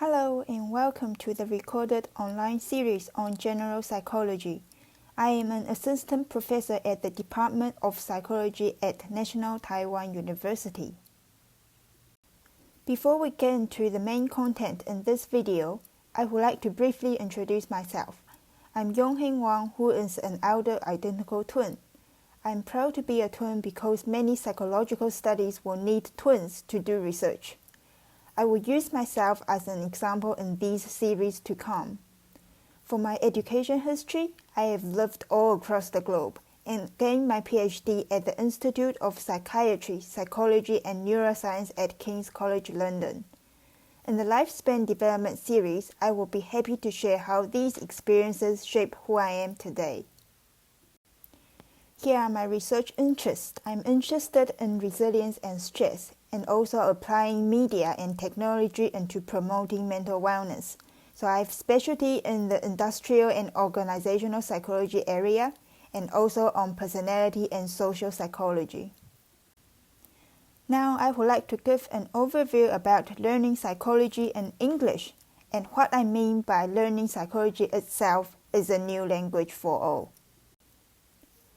Hello and welcome to the recorded online series on general psychology. I am an assistant professor at the Department of Psychology at National Taiwan University. Before we get into the main content in this video, I would like to briefly introduce myself. I'm Wang, who is an elder identical twin. I'm proud to be a twin because many psychological studies will need twins to do research. I will use myself as an example in these series to come. For my education history, I have lived all across the globe and gained my PhD at the Institute of Psychiatry, Psychology and Neuroscience at King's College London. In the Lifespan Development series, I will be happy to share how these experiences shape who I am today. Here are my research interests. I'm interested in resilience and stress, and also applying media and technology into promoting mental wellness. So I have specialty in the industrial and organizational psychology area, and also on personality and social psychology. Now I would like to give an overview about learning psychology in English, and what I mean by learning psychology itself is a new language for all.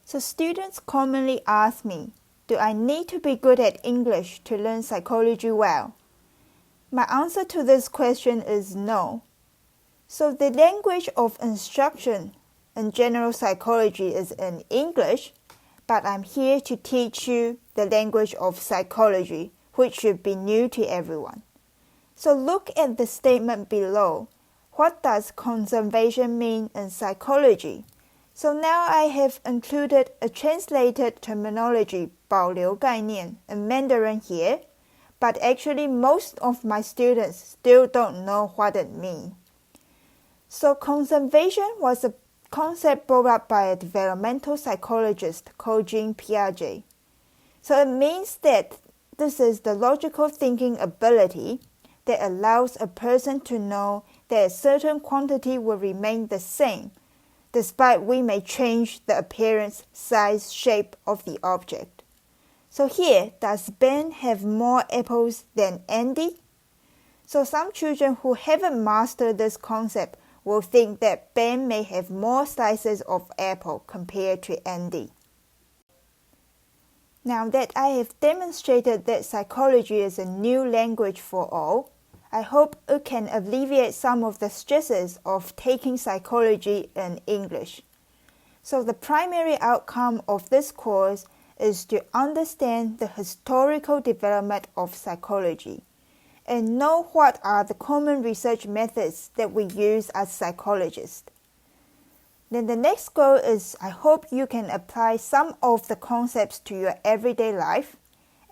So students commonly ask me, do I need to be good at English to learn psychology well? My answer to this question is no. So the language of instruction in general psychology is in English, but I'm here to teach you the language of psychology, which should be new to everyone. So look at the statement below. What does conservation mean in psychology? So now I have included a translated terminology, 保留概念, in Mandarin here, but actually most of my students still don't know what it means. So conservation was a concept brought up by a developmental psychologist called Jean Piaget. So it means that this is the logical thinking ability that allows a person to know that a certain quantity will remain the same, despite we may change the appearance, size, shape of the object. So here, does Ben have more apples than Andy? So some children who haven't mastered this concept will think that Ben may have more slices of apple compared to Andy. Now that I have demonstrated that psychology is a new language for all, I hope it can alleviate some of the stresses of taking psychology in English. So the primary outcome of this course is to understand the historical development of psychology and know what are the common research methods that we use as psychologists. Then the next goal is I hope you can apply some of the concepts to your everyday life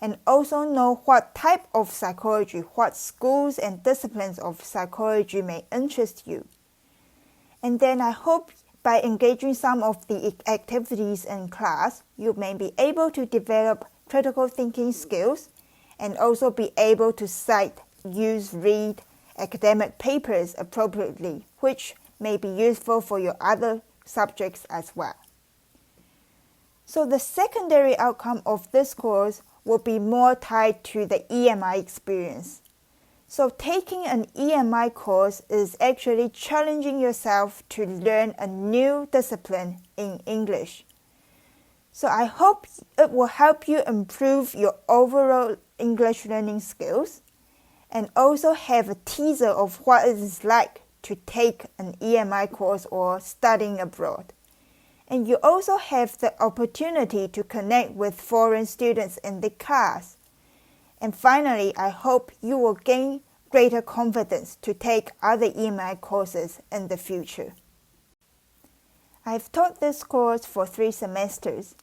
and also know what type of psychology, what schools and disciplines of psychology may interest you. And then I hope by engaging some of the activities in class, you may be able to develop critical thinking skills and also be able to cite, use, read academic papers appropriately, which may be useful for your other subjects as well. So the secondary outcome of this course will be more tied to the EMI experience. So taking an EMI course is actually challenging yourself to learn a new discipline in English. So I hope it will help you improve your overall English learning skills and also have a teaser of what it is like to take an EMI course or studying abroad. And you also have the opportunity to connect with foreign students in the class. And finally, I hope you will gain greater confidence to take other EMI courses in the future. I've taught this course for 3 semesters,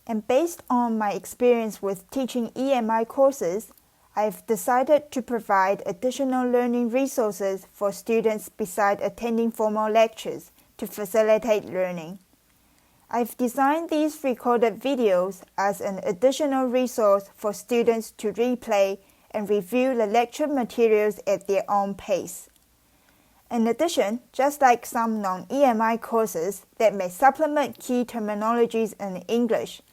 and based on my experience with teaching EMI courses, I've decided to provide additional learning resources for students besides attending formal lectures to facilitate learning. I've designed these recorded videos as an additional resource for students to replay and review the lecture materials at their own pace. In addition, just like some non-EMI courses that may supplement key terminologies in English,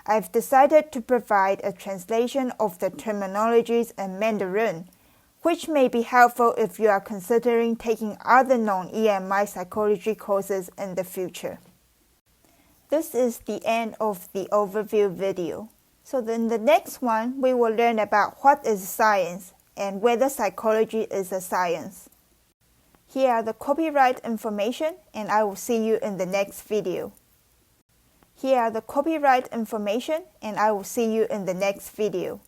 I've decided to provide a translation of the terminologies in Mandarin, which may be helpful if you are considering taking other non-EMI psychology courses in the future. This is the end of the overview video. So in the next one, we will learn about what is science and whether psychology is a science. Here are the copyright information, and I will see you in the next video. Here are the copyright information, and I will see you in the next video.